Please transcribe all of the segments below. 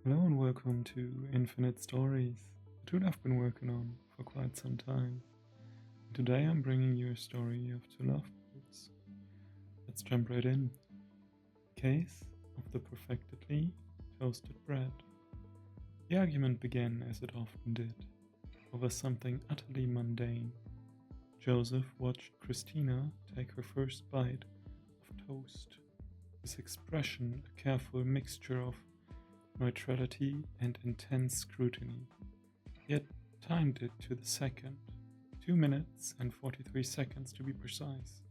Hello and welcome to Infinite Stories, a tune I've been working on for quite some time. Today I'm bringing you a story of two lovebirds. Let's jump right in. Case of the perfectly toasted bread. The argument began, as it often did, over something utterly mundane. Joseph watched Christina take her first bite of toast. His expression a careful mixture of neutrality and intense scrutiny. He had timed it to the second, 2 minutes and 43 seconds to be precise.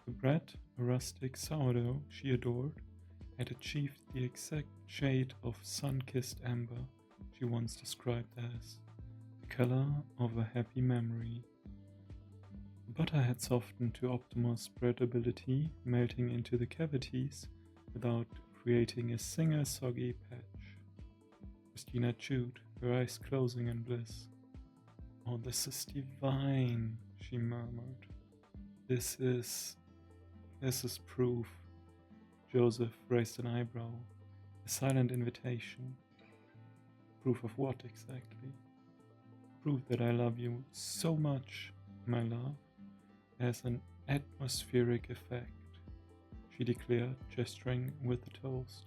The bread, a rustic sourdough she adored, had achieved the exact shade of sun-kissed amber she once described as the color of a happy memory. The butter had softened to optimal spreadability, melting into the cavities without creating a single soggy patch. Christina chewed, her eyes closing in bliss. "Oh, this is divine," she murmured. This is proof." Joseph raised an eyebrow. A silent invitation. Proof of what exactly? Proof that I love you so much, my love, has an atmospheric effect, she declared, gesturing with the toast.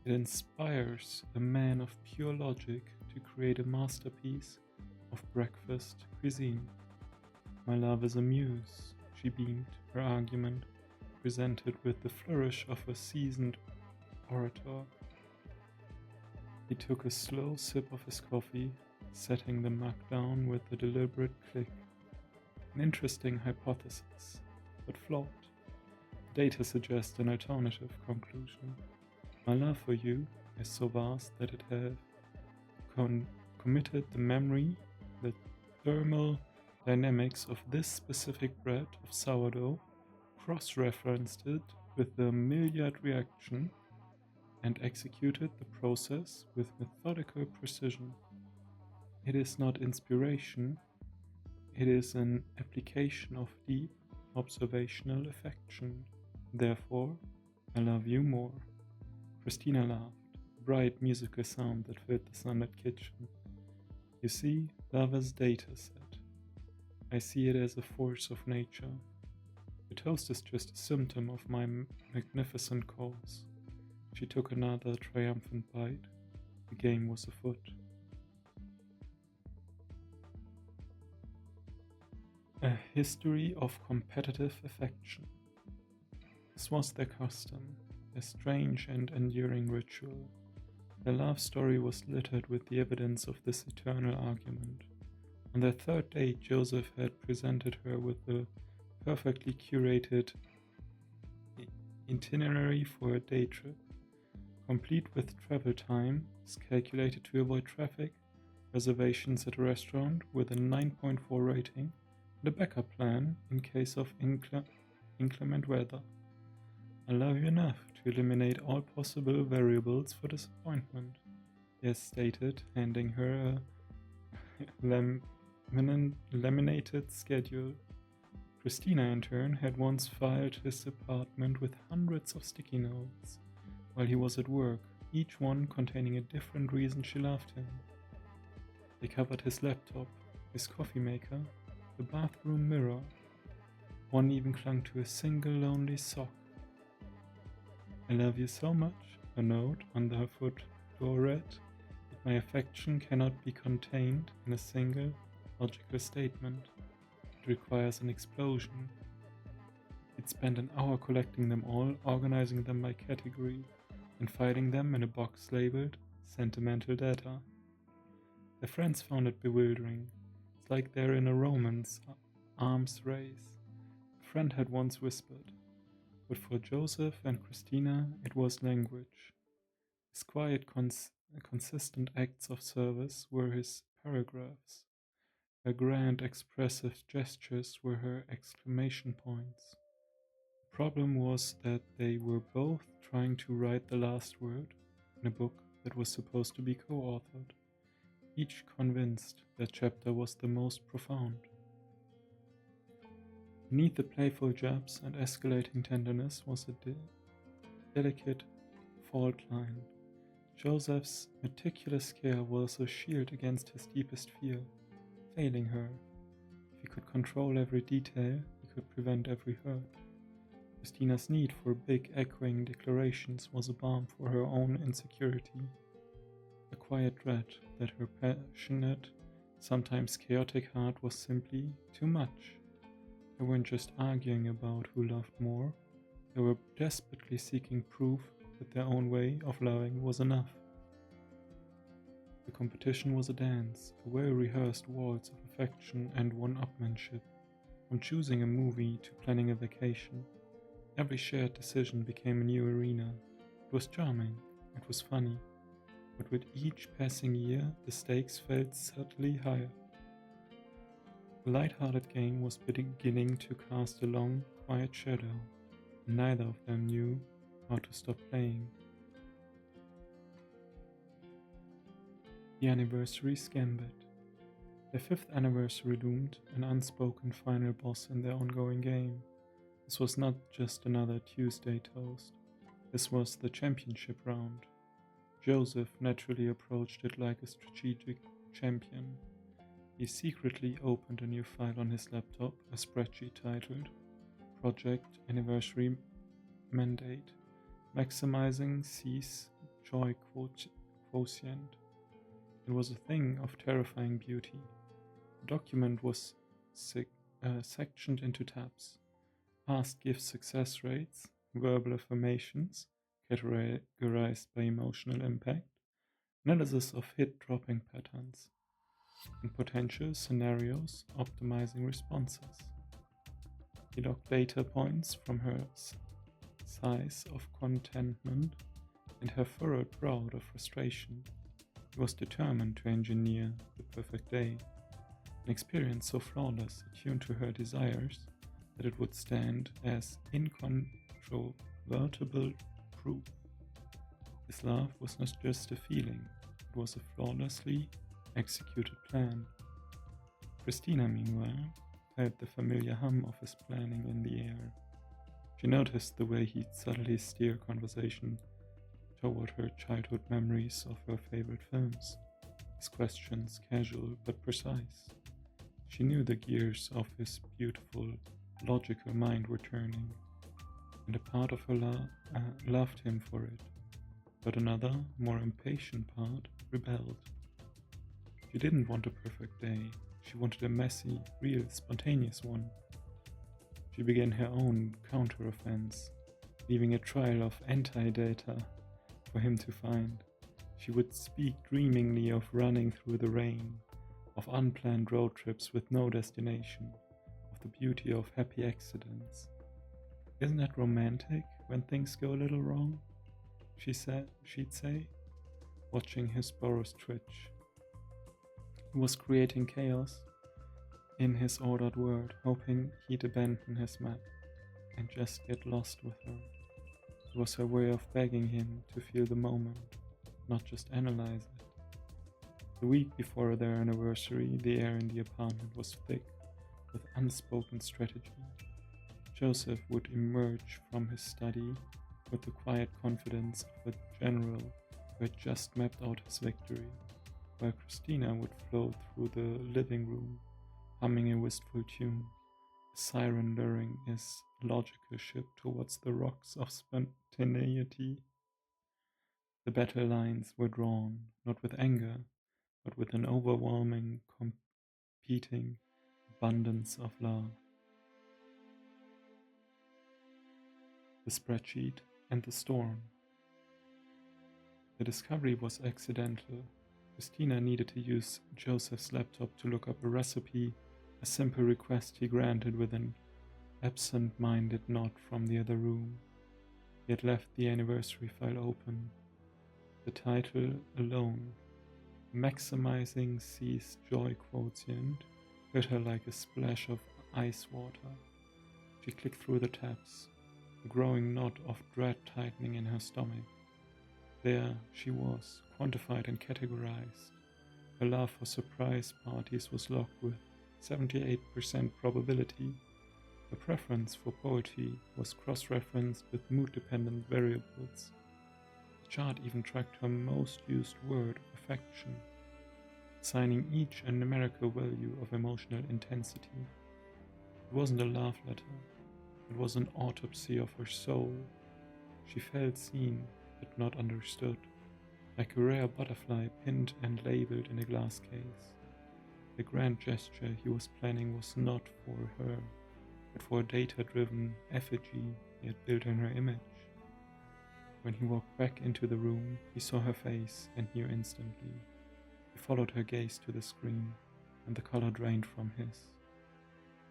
It inspires a man of pure logic to create a masterpiece of breakfast cuisine. My love is a muse, she beamed, her argument presented with the flourish of a seasoned orator. He took a slow sip of his coffee, setting the mug down with a deliberate click. An interesting hypothesis, but flawed. Data suggests an alternative conclusion. My love for you is so vast that it has committed the memory, the thermal dynamics of this specific bread of sourdough, cross-referenced it with the Maillard reaction, and executed the process with methodical precision. It is not inspiration, it is an application of deep observational affection. Therefore, I love you more. Christina laughed, a bright musical sound that filled the sunlit kitchen. You see, love is data set. I see it as a force of nature. The toast is just a symptom of my magnificent cause. She took another triumphant bite. The game was afoot. A history of competitive affection. This was their custom, a strange and enduring ritual. Their love story was littered with the evidence of this eternal argument. On their third date, Joseph had presented her with a perfectly curated itinerary for a day trip, complete with travel time, calculated to avoid traffic, reservations at a restaurant with a 9.4 rating, and a backup plan in case of inclement weather. I love you enough to eliminate all possible variables for disappointment, he has stated, handing her a laminated schedule. Christina, in turn, had once filed his apartment with hundreds of sticky notes while he was at work, each one containing a different reason she loved him. They covered his laptop, his coffee maker, the bathroom mirror. One even clung to a single lonely sock. I love you so much, a note under her foot door read, that my affection cannot be contained in a single logical statement. It requires an explosion. He'd spent an hour collecting them all, organizing them by category, and filing them in a box labeled Sentimental Data. Their friends found it bewildering. It's like they're in a romance arms race, a friend had once whispered. But for Joseph and Christina, it was language. His quiet, consistent acts of service were his paragraphs. Her grand, expressive gestures were her exclamation points. The problem was that they were both trying to write the last word in a book that was supposed to be co-authored, each convinced that chapter was the most profound. Beneath the playful jabs and escalating tenderness was a delicate fault line. Joseph's meticulous care was a shield against his deepest fear, failing her. If he could control every detail, he could prevent every hurt. Christina's need for big, echoing declarations was a balm for her own insecurity, a quiet dread that her passionate, sometimes chaotic heart was simply too much. They weren't just arguing about who loved more, they were desperately seeking proof that their own way of loving was enough. The competition was a dance, a well-rehearsed waltz of affection and one-upmanship. From choosing a movie to planning a vacation, every shared decision became a new arena. It was charming, it was funny, but with each passing year, the stakes felt subtly higher. The light-hearted game was beginning to cast a long, quiet shadow, and neither of them knew how to stop playing. The Anniversary Gambit. Their 5th anniversary loomed, an unspoken final boss in their ongoing game. This was not just another Tuesday toast. This was the championship round. Joseph naturally approached it like a strategic champion. He secretly opened a new file on his laptop, a spreadsheet titled Project Anniversary Mandate, Maximizing C's Joy Quotient. It was a thing of terrifying beauty. The document was sectioned into tabs. Past gift success rates, verbal affirmations, categorized by emotional impact, analysis of hit dropping patterns, and potential scenarios optimizing responses. He logged data points from her sighs of contentment and her furrowed brow of frustration. He was determined to engineer the perfect day, an experience so flawless, attuned to her desires, that it would stand as incontrovertible proof. His love was not just a feeling, it was a flawlessly executed plan. Christina, meanwhile, felt the familiar hum of his planning in the air. She noticed the way he'd subtly steer conversation toward her childhood memories of her favorite films, his questions casual but precise. She knew the gears of his beautiful, logical mind were turning, and a part of her loved him for it, but another, more impatient part rebelled. She didn't want a perfect day, she wanted a messy, real, spontaneous one. She began her own counter-offense, leaving a trail of anti-data for him to find. She would speak dreamingly of running through the rain, of unplanned road trips with no destination, of the beauty of happy accidents. Isn't that romantic when things go a little wrong? She'd say, watching his burrows twitch. He was creating chaos in his ordered world, hoping he'd abandon his map and just get lost with her. It was her way of begging him to feel the moment, not just analyze it. The week before their anniversary, the air in the apartment was thick with unspoken strategy. Joseph would emerge from his study with the quiet confidence of a general who had just mapped out his victory, while Christina would float through the living room, humming a wistful tune, a siren luring his logical ship towards the rocks of spontaneity. The battle lines were drawn, not with anger, but with an overwhelming, competing abundance of love. The spreadsheet and the storm. The discovery was accidental. Christina needed to use Joseph's laptop to look up a recipe, a simple request he granted with an absent-minded nod from the other room. He had left the anniversary file open. The title alone, Maximizing C's Joy Quotient, hit her like a splash of ice water. She clicked through the tabs, a growing knot of dread tightening in her stomach. There she was, quantified and categorized. Her love for surprise parties was logged with 78% probability. Her preference for poetry was cross-referenced with mood-dependent variables. The chart even tracked her most used word, affection, assigning each a numerical value of emotional intensity. It wasn't a love letter, it was an autopsy of her soul. She felt seen, but not understood, like a rare butterfly pinned and labeled in a glass case. The grand gesture he was planning was not for her, but for a data-driven effigy he had built in her image. When he walked back into the room, he saw her face and knew instantly. He followed her gaze to the screen, and the color drained from his.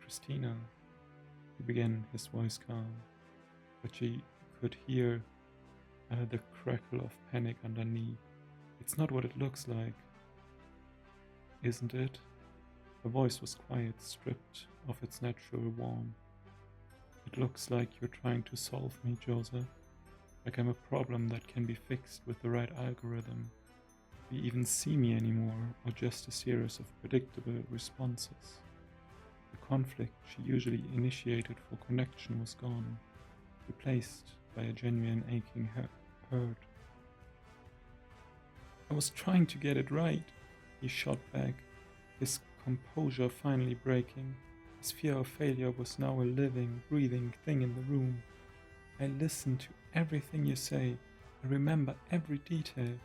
"Christina," he began, his voice calm, but she could hear the crackle of panic underneath. "It's not what it looks like, isn't it?" Her voice was quiet, stripped of its natural warmth. "It looks like you're trying to solve me, Joseph. Like I'm a problem that can be fixed with the right algorithm. Do you even see me anymore, or just a series of predictable responses?" The conflict she usually initiated for connection was gone, replaced by a genuine aching hurt. "I was trying to get it right," he shot back, his composure finally breaking. His fear of failure was now a living, breathing thing in the room. "I listened to everything you say. I remember every detail.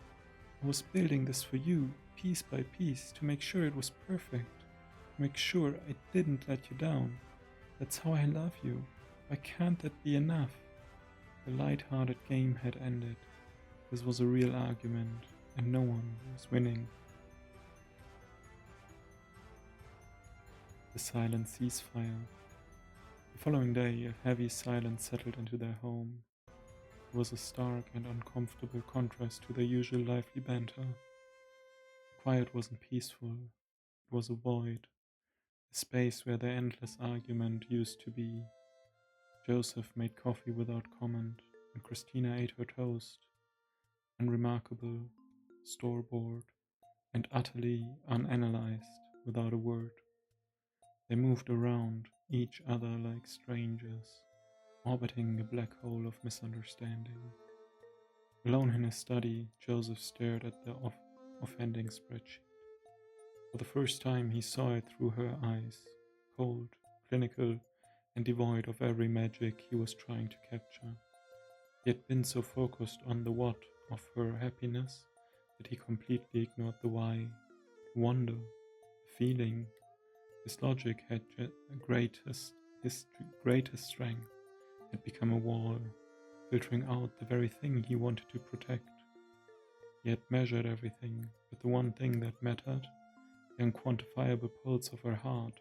I was building this for you, piece by piece, to make sure it was perfect. To make sure I didn't let you down. That's how I love you. Why can't that be enough?" The light-hearted game had ended. This was a real argument, and no one was winning. The Silent Ceasefire. The following day, a heavy silence settled into their home. It was a stark and uncomfortable contrast to their usual lively banter. The quiet wasn't peaceful, it was a void, a space where their endless argument used to be. Joseph made coffee without comment, and Christina ate her toast, unremarkable, store-bought, and utterly unanalyzed, without a word. They moved around each other like strangers, orbiting a black hole of misunderstanding. Alone in his study, Joseph stared at the offending spreadsheet. For the first time, he saw it through her eyes, cold, clinical, and devoid of every magic he was trying to capture. He had been so focused on the what of her happiness that he completely ignored the why, the wonder, the feeling. His logic had greatest strength had become a wall, filtering out the very thing he wanted to protect. He had measured everything, but the one thing that mattered, the unquantifiable pulse of her heart.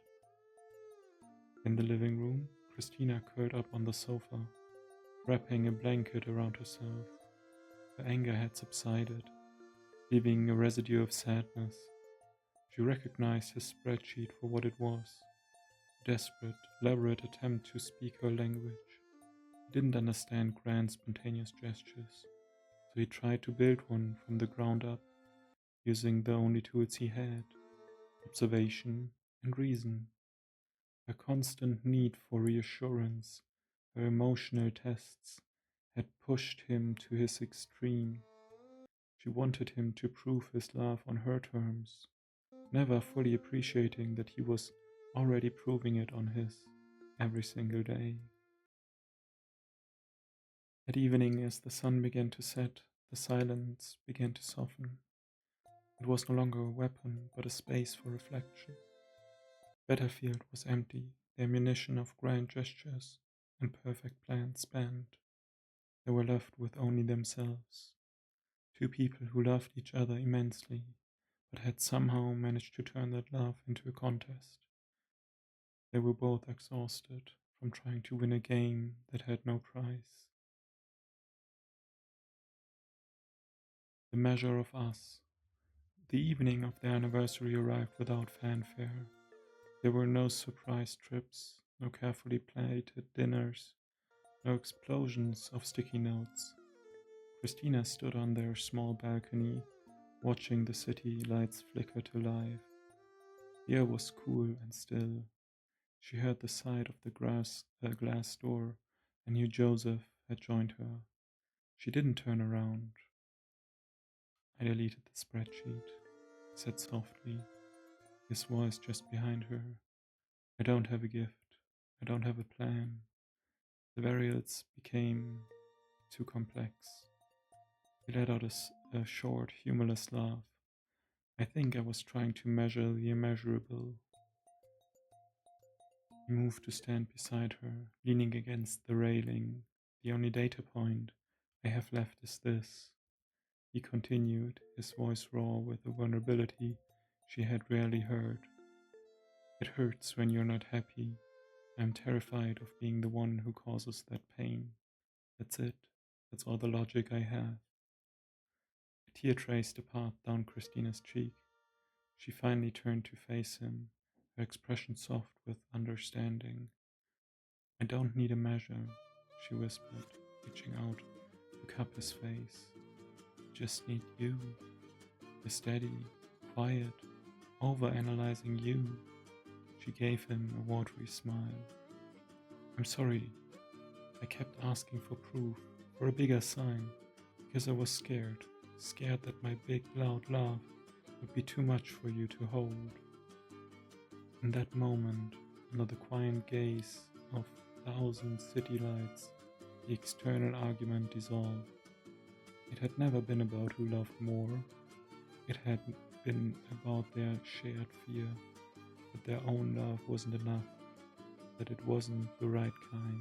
In the living room, Christina curled up on the sofa, wrapping a blanket around herself. Her anger had subsided, leaving a residue of sadness. She recognized his spreadsheet for what it was, a desperate, elaborate attempt to speak her language. He didn't understand grand, spontaneous gestures, so he tried to build one from the ground up, using the only tools he had, observation and reason. Her constant need for reassurance, her emotional tests, had pushed him to his extreme. She wanted him to prove his love on her terms, never fully appreciating that he was already proving it on his, every single day. At evening, as the sun began to set, the silence began to soften. It was no longer a weapon, but a space for reflection. The battlefield was empty, the ammunition of grand gestures and perfect plans spent. They were left with only themselves, two people who loved each other immensely, but had somehow managed to turn that love into a contest. They were both exhausted from trying to win a game that had no prize. The measure of us. The evening of their anniversary arrived without fanfare. There were no surprise trips, no carefully plated dinners, no explosions of sticky notes. Christina stood on their small balcony, watching the city lights flicker to life. The air was cool and still. She heard the side of the glass door and knew Joseph had joined her. She didn't turn around. I deleted the spreadsheet, he said softly, his voice just behind her. I don't have a gift. I don't have a plan. The variables became too complex. He let out a short, humorless laugh. I think I was trying to measure the immeasurable. He moved to stand beside her, leaning against the railing. The only data point I have left is this. He continued, his voice raw with a vulnerability she had rarely heard. It hurts when you're not happy. I'm terrified of being the one who causes that pain. That's it. That's all the logic I have. A tear traced a path down Christina's cheek. She finally turned to face him, her expression soft with understanding. I don't need a measure, she whispered, reaching out to cup his face. I just need you. A steady, quiet, over-analyzing you. She gave him a watery smile. I'm sorry. I kept asking for proof, for a bigger sign, because I was scared that my big, loud love would be too much for you to hold. In that moment, under the quiet gaze of 1,000 city lights, the external argument dissolved. It had never been about who loved more. It had been about their shared fear that their own love wasn't enough, that it wasn't the right kind.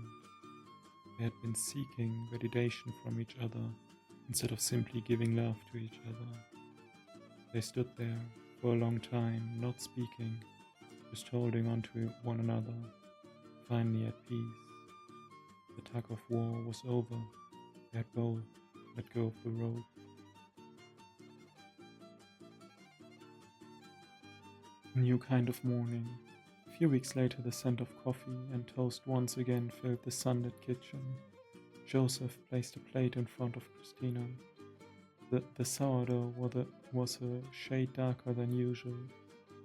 They had been seeking validation from each other instead of simply giving love to each other. They stood there for a long time, not speaking, just holding on to one another, finally at peace. The tug of war was over. They had both let go of the rope. A new kind of morning. A few weeks later, the scent of coffee and toast once again filled the sunlit kitchen. Joseph placed a plate in front of Christina. The sourdough was a shade darker than usual,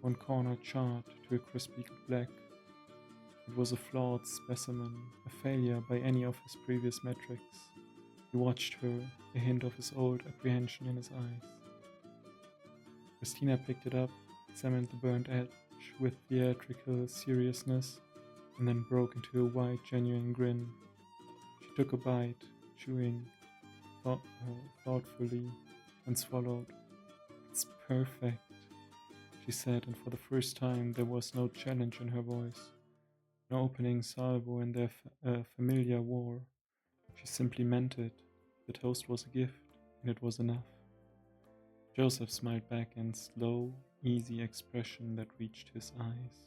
one corner charred to a crispy black. It was a flawed specimen, a failure by any of his previous metrics. He watched her, a hint of his old apprehension in his eyes. Christina picked it up, examined the burnt edge with theatrical seriousness, and then broke into a wide, genuine grin. She took a bite, chewing thoughtfully, and swallowed. It's perfect, she said, and for the first time there was no challenge in her voice, no opening salvo in their familiar war. She simply meant it. The toast was a gift, and it was enough. Joseph smiled back in slow, easy expression that reached his eyes.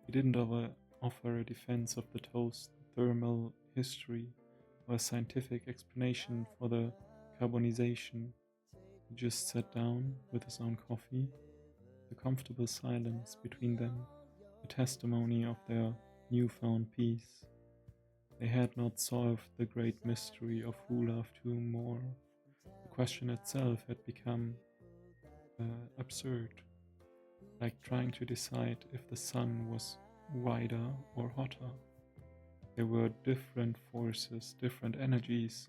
He didn't offer a defense of the toast's thermal history or a scientific explanation for the carbonization. He just sat down with his own coffee, the comfortable silence between them, a testimony of their newfound peace. They had not solved the great mystery of who loved whom more. The question itself had become absurd, like trying to decide if the sun was wider or hotter. There were different forces, different energies,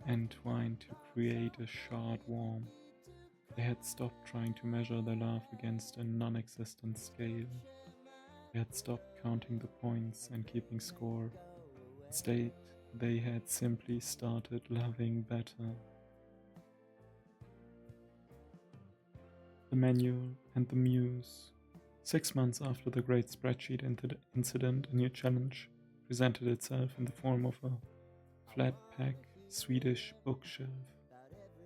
entwined to create a shard warmth. They had stopped trying to measure their love against a non-existent scale. They had stopped counting the points and keeping score. Instead, they had simply started loving better. The manual and the Muse. 6 months after the great spreadsheet incident, a new challenge presented itself in the form of a flat-pack Swedish bookshelf.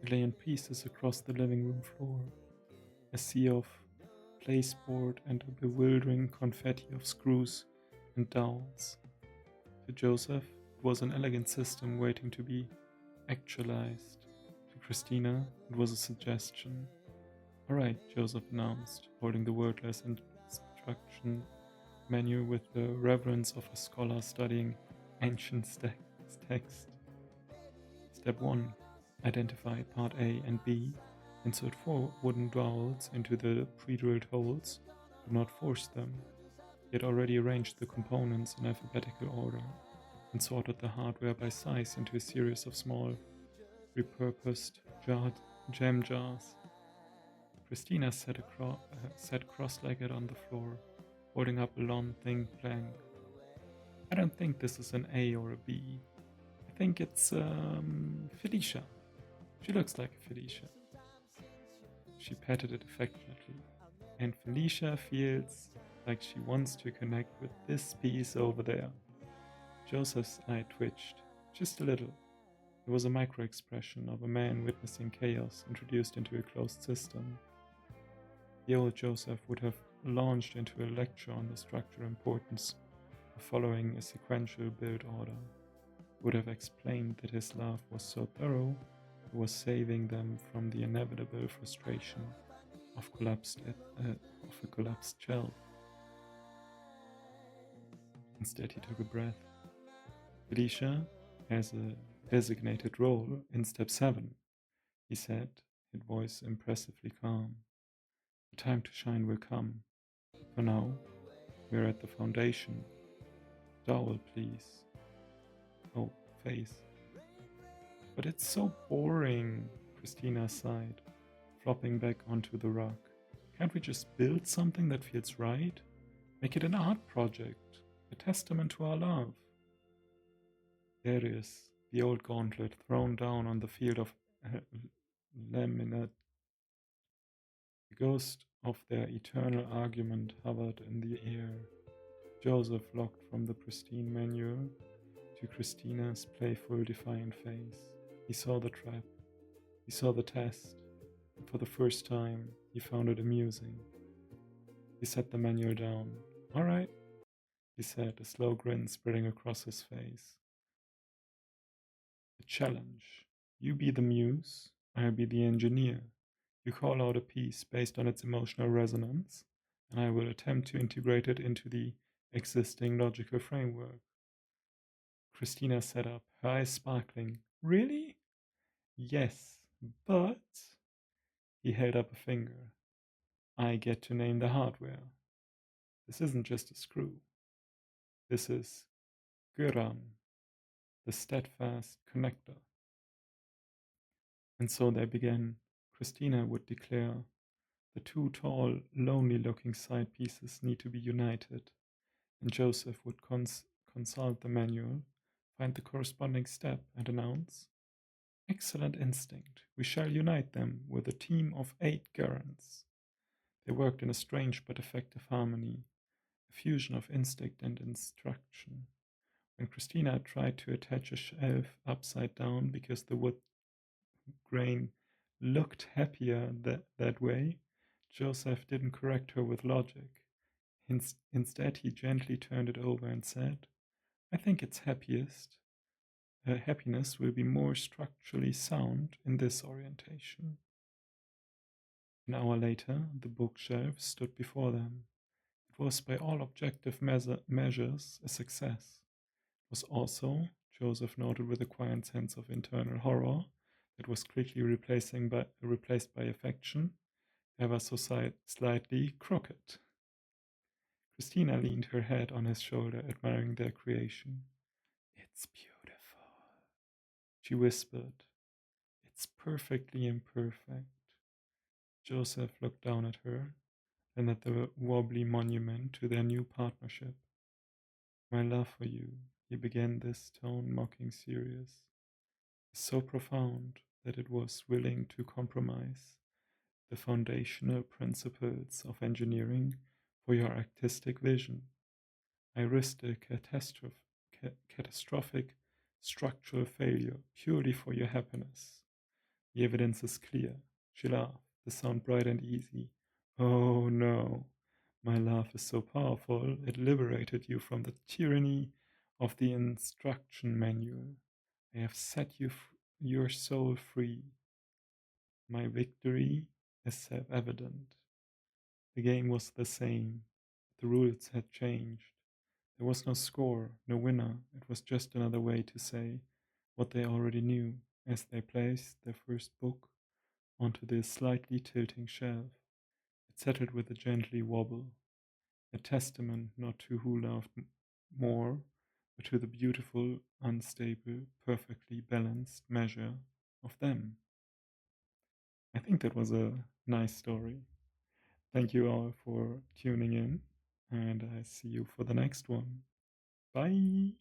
It lay in pieces across the living room floor, a sea of placeboard and a bewildering confetti of screws and dowels. To Joseph, it was an elegant system waiting to be actualized. To Christina, it was a suggestion. "All right," Joseph announced, holding the wordless instruction manual with the reverence of a scholar studying ancient text. Step 1. Identify part A and B. Insert 4 wooden dowels into the pre-drilled holes. Do not force them. He had already arranged the components in alphabetical order and sorted the hardware by size into a series of small, repurposed jam jars. Christina sat cross-legged on the floor, holding up a long, thin plank. I don't think this is an A or a B. I think it's Felicia. She looks like a Felicia. She patted it affectionately, and Felicia feels like she wants to connect with this piece over there. Joseph's eye twitched, just a little. It was a micro-expression of a man witnessing chaos introduced into a closed system. The old Joseph would have launched into a lecture on the structural importance of following a sequential build order. He would have explained that his love was so thorough it was saving them from the inevitable frustration of a collapsed shell. Instead, he took a breath. Felicia has a designated role in Step 7, he said, his voice impressively calm. The time to shine will come. For now, we're at the foundation. Dowel, please. Oh, face. But it's so boring, Christina sighed, flopping back onto the rug. Can't we just build something that feels right? Make it an art project, a testament to our love. There it is, the old gauntlet thrown down on the field of laminate. The ghost of their eternal argument hovered in the air. Joseph looked from the pristine manual to Christina's playful, defiant face. He saw the trap. He saw the test. And for the first time, he found it amusing. He set the manual down. All right, he said, a slow grin spreading across his face. A challenge. You be the muse, I'll be the engineer. You call out a piece based on its emotional resonance, and I will attempt to integrate it into the existing logical framework. Christina sat up, her eyes sparkling. Really? Yes, but... He held up a finger. I get to name the hardware. This isn't just a screw. This is Guran, the steadfast connector. And so they began. Christina would declare, the two tall, lonely-looking side pieces need to be united, and Joseph would consult the manual, find the corresponding step, and announce, excellent instinct, we shall unite them with a team of 8 Gurans. They worked in a strange but effective harmony, a fusion of instinct and instruction. When Christina tried to attach a shelf upside down because the wood grain looked happier that way, Joseph didn't correct her with logic. Instead, he gently turned it over and said, I think its happiness will be more structurally sound in this orientation. An hour later, the bookshelf stood before them. It was by all objective measures a success. It was also, Joseph noted with a quiet sense of internal horror, that was quickly replaced by affection, ever so slightly crooked. Christina leaned her head on his shoulder, admiring their creation. It's beautiful, she whispered. It's perfectly imperfect. Joseph looked down at her, and at the wobbly monument to their new partnership. My love for you, he began, this tone mocking serious, is so profound that it was willing to compromise the foundational principles of engineering for your artistic vision. I risked a catastrophic structural failure purely for your happiness. The evidence is clear. She laughed, the sound bright and easy. Oh no, my laugh is so powerful, it liberated you from the tyranny of the instruction manual. I have set your soul free. My victory is self-evident. The game was the same. The rules had changed. There was no score, no winner. It was just another way to say what they already knew as they placed their first book onto the slightly tilting shelf. It settled with a gently wobble, a testament not to who loved more, but to the beautiful, unstable, perfectly balanced measure of them. I think that was a nice story. Thank you all for tuning in, and I see you for the next one. Bye!